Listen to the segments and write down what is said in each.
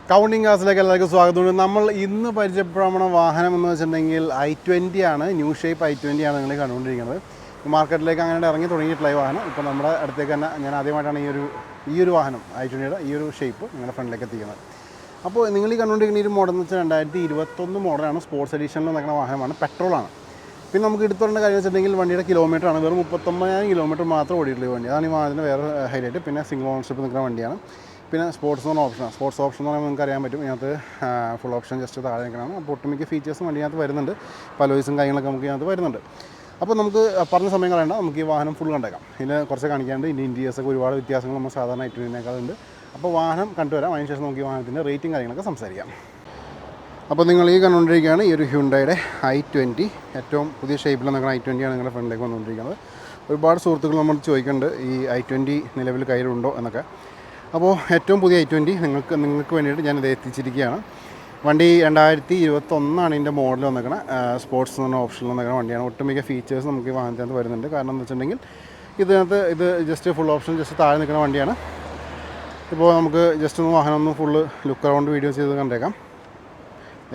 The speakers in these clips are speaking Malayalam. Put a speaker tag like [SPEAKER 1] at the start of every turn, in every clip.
[SPEAKER 1] കൗണ്ടിങ് ക്ലാസ്സിലേക്ക് എല്ലാവർക്കും സ്വാഗതമുണ്ട്. നമ്മൾ ഇന്ന് പരിചയപ്പെടുന്ന വാഹനം എന്ന് വെച്ചിട്ടുണ്ടെങ്കിൽ i20 ആണ്. ന്യൂ ഷേപ്പ് i20 ആണ് നിങ്ങൾ കണ്ടുകൊണ്ടിരിക്കുന്നത്. മാർക്കറ്റിലേക്ക് അങ്ങനെ ഇറങ്ങി തുടങ്ങിയിട്ടുള്ള ഈ വാഹനം ഇപ്പോൾ നമ്മുടെ അടുത്തേക്ക് തന്നെ ഞാൻ ആദ്യമായിട്ടാണ് ഈ ഒരു വാഹനം i20യുടെ ഈ ഒരു ഷേപ്പ് നിങ്ങളുടെ ഫ്രണ്ടിലേക്ക് എത്തിക്കുന്നത്. അപ്പോൾ നിങ്ങൾ ഈ കണ്ടുകൊണ്ടിരിക്കുന്ന ഈ ഒരു മോഡൽ എന്ന് വെച്ചാൽ 2021 മോഡലാണ്. സ്പോർട്സ് എഡിഷനിൽ നിൽക്കുന്ന വാഹനമാണ്, പെട്രോളാണ്. പിന്നെ നമുക്ക് എടുത്തുകൊണ്ട കാര്യം വെച്ചിട്ടുണ്ടെങ്കിൽ വണ്ടിയുടെ കിലോമീറ്റർ ആണ് വെറും 39,000 കിലോമീറ്റർ മാത്രം ഓടിയിട്ടുള്ള വണ്ടി. അതാണ് ഈ വാഹനത്തിൻ്റെ വേറെ ഹൈലൈറ്റ്. പിന്നെ സിംഗിൾ ഓണർഷിപ്പ് നിൽക്കുന്ന വണ്ടിയാണ്. പിന്നെ സ്പോർട്സ് എന്ന് പറഞ്ഞ ഓപ്ഷനാണ്. സ്പോർട്സ് ഓപ്ഷൻ എന്ന് പറയുമ്പോൾ നിങ്ങൾക്ക് അറിയാൻ പറ്റും, ഇതിനകത്ത് ഫുൾ ഓപ്ഷൻ ജസ്റ്റ് താഴെ നിൽക്കണമാണ്. അപ്പോൾ ഒട്ടുമിക്ക ഫീച്ചേഴ്സും വണ്ടിനകത്ത് വരുന്നുണ്ട്, പലോയ്സും കാര്യങ്ങളൊക്കെ നമുക്ക് ഇതിനകത്ത് വരുന്നുണ്ട്. അപ്പോൾ നമുക്ക് പറഞ്ഞ സമയം കളയണ്ട, നമുക്ക് ഈ വാഹനം ഫുൾ കണ്ടേക്കാം. ഇതിന് കുറച്ച് കാണിക്കാണ്ട് ഇതിൻ്റെ ഇൻറ്റീരിയേഴ്സൊക്കെ ഒരുപാട് വ്യത്യാസങ്ങൾ നമ്മൾ സാധാരണ i20നേക്കാളുണ്ട്. അപ്പോൾ വാഹനം കണ്ടുവരാം, അതിനുശേഷം നമുക്ക് ഈ വാഹനത്തിൻ്റെ റേറ്റിംഗ് കാര്യങ്ങളൊക്കെ സംസാരിക്കാം. അപ്പോൾ നിങ്ങൾ ഈ കണ്ടുകൊണ്ടിരിക്കുകയാണ് ഈ ഒരു ഹ്യുണ്ടായുടെ i20, ഏറ്റവും പുതിയ ഷേപ്പിൽ നിൽക്കുന്ന i20 ആണ് നിങ്ങളുടെ ഫ്രണ്ടിലേക്ക് വന്നുകൊണ്ടിരിക്കുന്നത്. ഒരുപാട് സുഹൃത്തുക്കൾ നമ്മൾ ചോദിക്കുന്നുണ്ട് ഈ i20 നിലവിൽ കയ്യിലുണ്ടോ എന്നൊക്കെ. അപ്പോൾ ഏറ്റവും പുതിയ i20 നിങ്ങൾക്ക് വേണ്ടിയിട്ട് ഞാനിത് എത്തിച്ചിരിക്കുകയാണ്. വണ്ടി 2021 ഇതിൻ്റെ മോഡൽ വന്നിരിക്കുന്നത്. സ്പോർട്സ് എന്ന് പറഞ്ഞ ഓപ്ഷനിൽ വന്നിരിക്കുന്ന വണ്ടിയാണ്. ഒട്ടുമിക്ക ഫീച്ചേഴ്സ് നമുക്ക് ഈ വാഹനത്തിനകത്ത് വരുന്നുണ്ട്. കാരണം എന്ന് വെച്ചിട്ടുണ്ടെങ്കിൽ ഇത് ജസ്റ്റ് ഫുൾ ഓപ്ഷൻ ജസ്റ്റ് താഴെ നിൽക്കുന്ന വണ്ടിയാണ്. ഇപ്പോൾ നമുക്ക് ജസ്റ്റ് ഒന്ന് വാഹനം ഒന്ന് ഫുള്ള് ലുക്ക് അറൗണ്ട് വീഡിയോ ചെയ്ത് കണ്ടേക്കാം.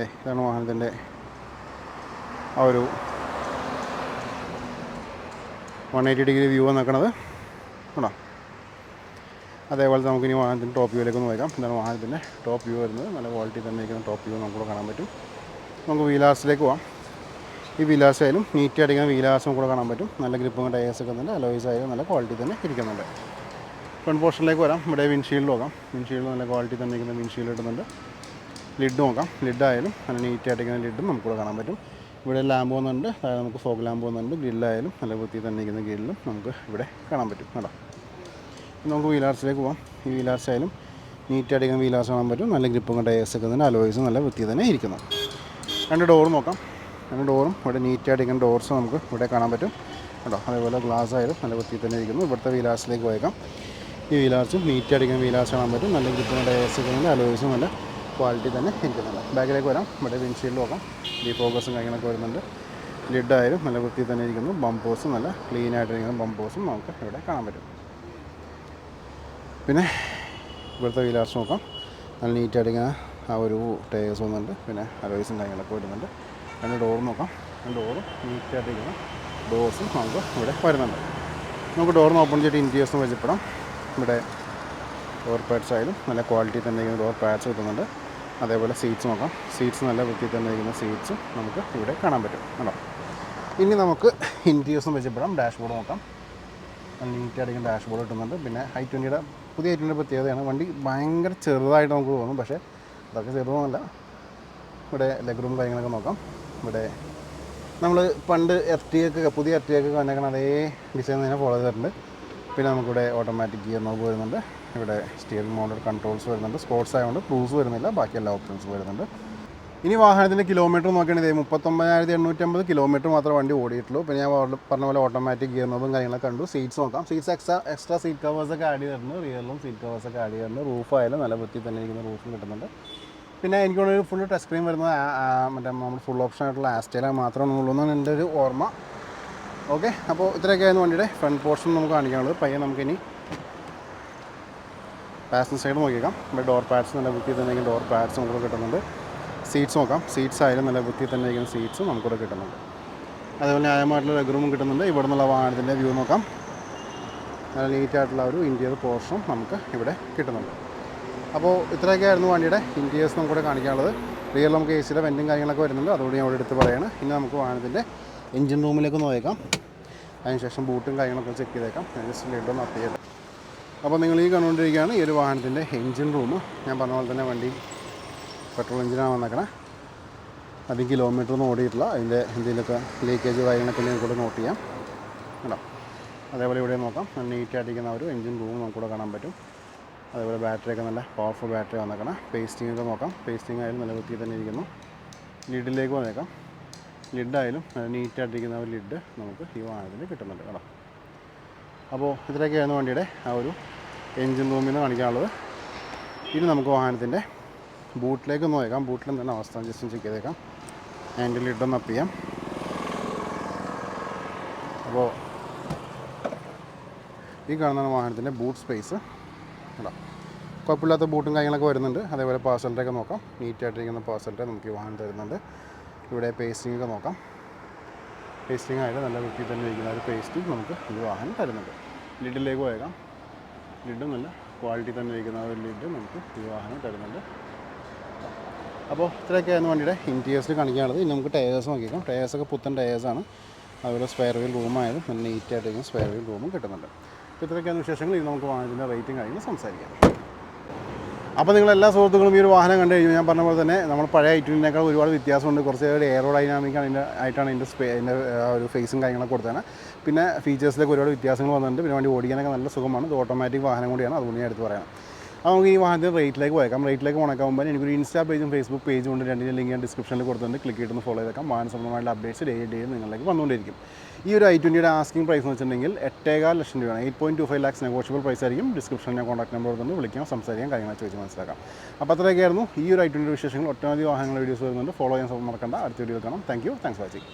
[SPEAKER 1] ഇതാണ് വാഹനത്തിൻ്റെ ആ ഒരു 180 ഡിഗ്രി വ്യൂ നിൽക്കുന്നത് ആണോ. അതേപോലെ നമുക്ക് ഇനി വാഹനത്തിൻ്റെ ടോപ്പ് വ്യൂയിലേക്ക് ഒന്ന് വയ്ക്കാം. ഇതാണ് വാഹനത്തിൻ്റെ ടോപ്പ് വ്യൂ വരുന്നത്. നല്ല ക്വാളിറ്റി തന്നെ ഇരിക്കുന്ന ടോപ്പ് വ്യൂ നമുക്ക് കാണാൻ പറ്റും. നമുക്ക് വീലാർസിലേക്ക് പോകാം. ഈ വീലാർസ് ആയാലും നീറ്റ് അടിക്കുന്ന വീലാർസ് നമുക്ക് കാണാൻ പറ്റും. നല്ല ഗ്രിപ്പും ടയേഴ്സ് ഒക്കെ ഉണ്ട്. അലോയ്സ് ആയാലും നല്ല ക്വാളിറ്റി തന്നെ ഇരിക്കുന്നുണ്ട്. ഫ്രണ്ട് പോർഷനിലേക്ക് വരാം. ഇവിടെ വിൻഷീൽഡ് നോക്കാം. വിൻഷീൽഡ് നല്ല ക്വാളിറ്റി തന്നെ ഇരിക്കുന്ന വിൻഷീൽഡ് ഇടുന്നുണ്ട്. ലിഡ് നോക്കാം. ലിഡായാലും നല്ല നീറ്റ് അടിക്കുന്ന ലിഡും നമുക്കിവിടെ കാണാൻ പറ്റും. ഇവിടെ ലാമ്പ് വന്നുണ്ട്, അതായത് നമുക്ക് ഫോഗ് ലാമ്പ് വന്നുണ്ട്. ഗ്രില്ലായാലും നല്ല വൃത്തി തന്നെ ഇരിക്കുന്ന ഗ്രില്ലും നമുക്ക് ഇവിടെ കാണാൻ പറ്റും കേട്ടോ. നമുക്ക് വീലാർസിലേക്ക് പോകാം. ഈ വീലാർസ് ആയാലും നീറ്റ് അടിക്കുന്ന വീലാർസ് കാണാൻ പറ്റും. നല്ല ഗ്രിപ്പും ടയേഴ്സ് ഒക്കെ തന്നെ, അലോയ്സും നല്ല വൃത്തി തന്നെ ഇരിക്കുന്നു. രണ്ട് ഡോർ നോക്കാം. രണ്ട് ഡോറും ഇവിടെ നീറ്റ് അടിക്കുന്ന ഡോർസ് നമുക്ക് ഇവിടെ കാണാൻ പറ്റും കേട്ടോ. അതേപോലെ ഗ്ലാസ് ആയാലും നല്ല വൃത്തി തന്നെ ഇരിക്കുന്നു. ഇവിടുത്തെ വീലാർസിലേക്ക് പോയേക്കാം. ഈ വീലാർസും നീറ്റ് അടിക്കുന്ന വീലാർസ് കാണാൻ പറ്റും. നല്ല ഗ്രിപ്പും ടയേഴ്സ് ഒക്കെ തന്നെ, അലോയ്സും നല്ല ക്വാളിറ്റി തന്നെ ഇരിക്കുന്നുണ്ട്. ബാക്കിലേക്ക് വരാം. ഇവിടെ വിൻഷീൽഡ് നോക്കാം. ഫോക്കസും കാര്യങ്ങളൊക്കെ വരുന്നുണ്ട്. ലിഡായാലും നല്ല വൃത്തി തന്നെ ഇരിക്കുന്നു. ബംപോസും നല്ല ക്ലീൻ ആയിട്ടിരിക്കുന്ന ബംപോസും നമുക്ക് ഇവിടെ കാണാൻ പറ്റും. പിന്നെ ഇവിടുത്തെ വീലാർസ് നോക്കാം. നല്ല നീറ്റ് അടിക്കുന്ന ആ ഒരു ടയേഴ്സ് വന്നുണ്ട്. പിന്നെ അലോയ്സും കാര്യങ്ങളൊക്കെ വരുന്നുണ്ട്. രണ്ട് ഡോർ നോക്കാം. രണ്ട് ഡോറും നീറ്റ് അടിക്കുന്ന ഡോർസും നമുക്ക് ഇവിടെ വരുന്നുണ്ട്. നമുക്ക് ഡോറിന് ഓപ്പൺ ചെയ്തിട്ട് ഇൻറ്റീരിയേഴ്സും വെച്ചപ്പെടാം. ഇവിടെ ഡോർ പാഡ്സ് ആയാലും നല്ല ക്വാളിറ്റി തന്നെ ഇരിക്കുന്ന ഡോർ പാഡ്സ് കിട്ടുന്നുണ്ട്. അതേപോലെ സീറ്റ്സ് നോക്കാം. സീറ്റ്സ് നല്ല വൃത്തി തന്നെ ഇരിക്കുന്ന സീറ്റ്സും നമുക്ക് ഇവിടെ കാണാൻ പറ്റും കേട്ടോ. ഇനി നമുക്ക് ഇൻറ്റീരിയേഴ്സും വെച്ചപ്പെടാം. ഡാഷ്ബോർഡ് നോക്കാം. നല്ല നീറ്റ് അടിക്കുന്ന ഡാഷ്ബോർഡ് കിട്ടുന്നുണ്ട്. പിന്നെ i20യുടെ പുതിയ i20യുടെ പ്രത്യേകതയാണ്, വണ്ടി ഭയങ്കര ചെറുതായിട്ട് നമുക്ക് തോന്നും, പക്ഷേ അതൊക്കെ ചെറുതൊന്നുമല്ല. ഇവിടെ ലെഗ് റൂം കാര്യങ്ങളൊക്കെ നോക്കാം. ഇവിടെ നമ്മൾ പണ്ട് പുതിയ എർട്ടിഗയൊക്കെ വന്നേക്കണം അതേ ഡിസൈൻ തന്നെ ഫോളോ ചെയ്തിട്ടുണ്ട്. പിന്നെ നമുക്കിവിടെ ഓട്ടോമാറ്റിക് ഗിയർ നോബ് വരുന്നുണ്ട്. ഇവിടെ സ്റ്റിയറിംഗ് മോഡൽ കൺട്രോൾസ് വരുന്നുണ്ട്. സ്പോർട്സ് ആയതുകൊണ്ട് ക്രൂസ് വരുന്നില്ല, ബാക്കി എല്ലാ ഓപ്ഷൻസും വരുന്നുണ്ട്. ഇനി വാഹനത്തിൻ്റെ കിലോമീറ്റർ നോക്കുകയാണെങ്കിൽ 39,850 കിലോമീറ്റർ മാത്രമേ വണ്ടി ഓടിയിട്ടുള്ളൂ. പിന്നെ ഞാൻ പറഞ്ഞ പോലെ ഓട്ടോമാറ്റിക് ഗിയർ നോബും കാര്യങ്ങളൊക്കെ കണ്ടു. സീറ്റ്സ് നോക്കാം. സീറ്റ്സ് എക്സ്ട്രാ സീറ്റ് കവേഴ്സൊക്കെ ആഡ് ചെയ്തിട്ടുണ്ട്. റിയറിലും സീറ്റ് കവേഴ്സൊക്കെ ആഡ് ചെയ്തിട്ടുണ്ട്. റൂഫായാലും നല്ല വൃത്തി തന്നെ ഇരിക്കുന്ന റൂഫും കിട്ടുന്നുണ്ട്. പിന്നെ എനിക്കൊരു ഫുൾ ടച്ച് സ്ക്രീൻ വരുന്നത് മറ്റേ നമ്മൾ ഫുൾ ഓപ്ഷൻ ആയിട്ടുള്ള ആസ്റ്റേല മാത്രമേ ഉള്ളൂ എന്നാണ് എൻ്റെ ഒരു ഓർമ്മ. ഓക്കെ, അപ്പോൾ ഇത്രയൊക്കെയായിരുന്നു വണ്ടിയുടെ ഫ്രണ്ട് പോർഷൻ നമുക്ക് കാണിക്കാനുള്ളത്. പയ്യെ നമുക്കിനി പാസഞ്ചർ സൈഡ് നോക്കിയേക്കാം. ഇവിടെ ഡോർ പാഡ്സ് നല്ല വൃത്തി തന്നെ ഡോർ പാഡ്സ് നമുക്ക് കിട്ടുന്നുണ്ട്. സീറ്റ്സ് നോക്കാം. സീറ്റ്സ് ആയാലും നല്ല വൃത്തി തന്നെ ഇരിക്കുന്ന സീറ്റ്സും നമുക്കിവിടെ കിട്ടുന്നുണ്ട്. അതേപോലെ ന്യായമായിട്ടുള്ള ലെഗ് റൂമും കിട്ടുന്നുണ്ട്. ഇവിടെ നിന്നുള്ള വാഹനത്തിൻ്റെ വ്യൂ നോക്കാം. നല്ല നീറ്റായിട്ടുള്ള ഒരു ഇൻറ്റീരിയർ പോർഷനും നമുക്ക് ഇവിടെ കിട്ടുന്നുണ്ട്. അപ്പോൾ ഇത്രയൊക്കെയായിരുന്നു വണ്ടിയുടെ ഇൻറ്റീരിയേഴ്സ് നമുക്കിവിടെ കാണിക്കാനുള്ളത്. റിയൽ നമുക്ക് എ സിയുടെ വെൻറ്റും കാര്യങ്ങളൊക്കെ വരുന്നുണ്ട്, അതുകൊണ്ട് ഞാൻ ഇവിടെ എടുത്ത് പറയുകയാണ്. ഇനി നമുക്ക് വാഹനത്തിൻ്റെ എഞ്ചിൻ റൂമിലേക്ക് നോക്കാം. അതിനുശേഷം ബൂട്ടും കാര്യങ്ങളൊക്കെ ചെക്ക് ചെയ്തേക്കാം. ജസ്റ്റ് ലിഡൊന്ന് അപ്പ് ചെയ്ത്. അപ്പോൾ നിങ്ങൾ ഈ കണ്ടുകൊണ്ടിരിക്കുകയാണ് ഈ ഒരു വാഹനത്തിൻ്റെ എഞ്ചിൻ റൂം. ഞാൻ പറഞ്ഞ പോലെ തന്നെ വണ്ടി പെട്രോൾ എഞ്ചിനാണ് വന്നേക്കണേ. അധികം കിലോമീറ്റർ ഒന്നും ഓടിയിട്ടില്ല. അതിൻ്റെ എന്തെങ്കിലുമൊക്കെ ലീക്കേജ് കാര്യങ്ങളൊക്കെ നിങ്ങൾക്ക് നോട്ട് ചെയ്യാം കേട്ടോ. അതേപോലെ ഇവിടെ നോക്കാം. നീറ്റ് ആയിട്ടിരിക്കുന്ന ഒരു എഞ്ചിൻ റൂം നമുക്കിവിടെ കാണാൻ പറ്റും. അതേപോലെ ബാറ്ററിയൊക്കെ നല്ല പവർഫുൾ ബാറ്ററി വന്നേക്കണം. പേസ്റ്റിങ്ങൊക്കെ നോക്കാം. പേസ്റ്റിംഗ് ആയാലും നല്ല വൃത്തി തന്നെ ഇരിക്കുന്നു. ലിഡിലേക്ക് വന്നേക്കാം. ലിഡായാലും നീറ്റായിട്ടിരിക്കുന്ന ഒരു ലിഡ് നമുക്ക് ഈ വാഹനത്തിൽ കിട്ടുന്നുണ്ട് കേട്ടോ. അപ്പോൾ ഇത്രയൊക്കെയായിരുന്നു വണ്ടിയുടെ ആ ഒരു എൻജിൻ റൂമിൽ നിന്ന് കാണിക്കാനുള്ളത്. ഇനി നമുക്ക് വാഹനത്തിൻ്റെ ബൂട്ടിലേക്ക് ഒന്ന് നോക്കാം. ബൂട്ടിൽ എന്താണ് അവസ്ഥ ജസ്റ്റ് ചെക്ക് ചെയ്തേക്കാം. അതിൻ്റെ ലിഡൊന്ന് അപ്പ് ചെയ്യാം. അപ്പോൾ ഈ കാണുന്ന വാഹനത്തിൻ്റെ ബൂട്ട് സ്പേസ് കേട്ടോ. കുഴപ്പമില്ലാത്ത ബൂട്ടും കാര്യങ്ങളൊക്കെ വരുന്നുണ്ട്. അതേപോലെ പാഴ്സലിൻ്റെയൊക്കെ നോക്കാം. നീറ്റായിട്ടിരിക്കുന്ന പാഴ്സലിൻ്റെ നമുക്ക് ഈ വാഹനം തരുന്നുണ്ട്. ഇവിടെ പേസ്റ്റിംഗ് ഒക്കെ നോക്കാം. പേസ്റ്റിംഗ് ആയിട്ട് നല്ല വൃത്തിയിൽ തന്നെ ഇരിക്കുന്ന ഒരു പേസ്റ്റിംഗ് നമുക്ക് ഈ വാഹനം തരുന്നുണ്ട്. ലിഡിലേക്ക് പോയേക്കാം. ലിഡും നല്ല ക്വാളിറ്റി തന്നെ ഇരിക്കുന്ന ഒരു ലിഡ് നമുക്ക് ഈ വാഹനം തരുന്നുണ്ട്. അപ്പോൾ ഇത്രയൊക്കെയായിരുന്നു വണ്ടിയുടെ ഇൻറ്റീരിയേഴ്സിൽ കാണിക്കാനുള്ളത്. ഇനി നമുക്ക് ടയേഴ്സ് നോക്കിക്കാം. ടയേഴ്സൊക്കെ പുത്തൻ ടയേഴ്സാണ്. അതുപോലെ സ്പെയർ വീൽ റൂമായാലും നല്ല നീറ്റായിട്ടിരിക്കുന്ന സ്പെയർ വീൽ റൂമും കിട്ടുന്നുണ്ട്. അപ്പോൾ ഇത്രയൊക്കെയാണ് വിശേഷങ്ങൾ. ഇനി നമുക്ക് വാഹനത്തിൻ്റെ റേറ്റും കാര്യങ്ങളും സംസാരിക്കാം. അപ്പോൾ നിങ്ങളെല്ലാ സുഹൃത്തുക്കളും ഈ ഒരു വാഹനം കണ്ടു കഴിഞ്ഞു. ഞാൻ പറഞ്ഞ പോലെ തന്നെ നമ്മൾ പഴയ ഐറ്റനേക്കാൾ ഒരുപാട് വ്യത്യാസമുണ്ട്. കുറച്ച് എയറോഡൈനാമിക് ആയിട്ടാണ് അതിൻ്റെ ഒരു ഫേസും കാര്യങ്ങളൊക്കെ കൊടുത്തത്. പിന്നെ ഫീച്ചേഴ്സിലൊക്കെ ഒരുപാട് വ്യത്യാസങ്ങൾ വന്നിട്ടുണ്ട്. പിന്നെ വണ്ടി ഓടിക്കാനൊക്കെ നല്ല സുഖമാണ്. ഇത് ഓട്ടോമാറ്റിക് വാഹനം കൂടിയാണ്. അതുകൊണ്ട് ഞാൻ എടുത്ത് പറയാം. അപ്പോൾ നമുക്ക് ഈ വാഹനത്തിൻ്റെ റേറ്റിലേക്ക് പോയേക്കാം. റേറ്റിലേക്ക് പോകാനാകുമ്പോൾ എനിക്കൊരു ഇൻസ്റ്റാ പേജും ഫേസ്ബുക്ക് പേജും ഉണ്ട്. രണ്ടിൻ്റെ ലിങ്ക് ഞാൻ ഡിസ്ക്രിപ്ഷനിൽ കൊടുത്തിട്ടുണ്ട്. ക്ലിക്ക് ചെയ്തൊന്ന് ഫോളോ ചെയ്തേക്കാം. വാഹന സംബന്ധമായിട്ടുള്ള അപ്ഡേറ്റ്സ് ഡേ നിങ്ങളിലേക്ക് വന്നുകൊണ്ടിരിക്കും. ഈ ഒരു i20യുടെ ആസ്കിംഗ് പ്രൈസ് എന്ന് വെച്ചിട്ടുണ്ടെങ്കിൽ 8.25 ലക്ഷം രൂപയാണ്. 8.25 ലാക്സ് നെഗോഷ്യബിൾ പ്രൈസ് ആയിരിക്കും. ഡിസ്ക്രിപ്ഷനിൽ ഞാൻ കോൺടാക്ട് നമ്പർ കൊടുത്തുകൊണ്ട് വിളിക്കാം, സംസാരിക്കാം, കാര്യങ്ങൾ ചോദിച്ച് മനസ്സിലാക്കാം. അപ്പോൾ അത്രയൊക്കെയായിരുന്നു ഈ ഒരു i20യുടെ വിശേഷങ്ങൾ. ഒട്ടനവധി വാഹനങ്ങളുടെ വീഡിയോസ് വരുന്നുണ്ട്. ഫോളോ ചെയ്യാൻ മറക്കണ്ട. അടുത്ത വീഡിയോ കാണാം. Thanks for watching.